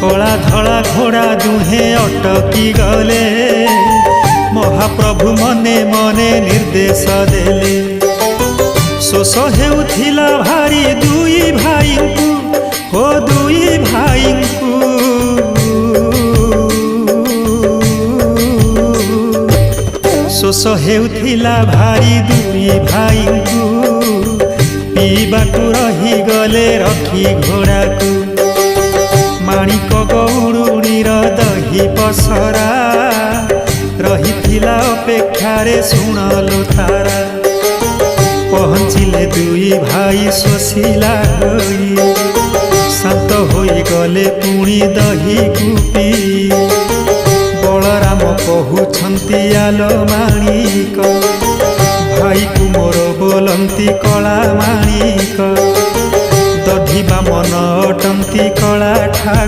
कला धला घोड़ा दुहे अटकी गले महाप्रभु मने मने निर्देश देले। शोष हेउथिला भारी दुई भाई को हो दुई भाई को शोष हेउथिला भारी दुई भाई को पीबाकू रही गले रखी घोड़ा को माणिक गौड़ुणीर दही पसरा रही अपेक्षारे शुणलो तारा। पहुँचिले दुई भाई शोषिला होई शांत होई गले पुणी दही गुपी। बलराम कहउछंती आलो माणिक भाई को मोर बोलंती कला माणिक दधिबा मन अटंती कला ठा।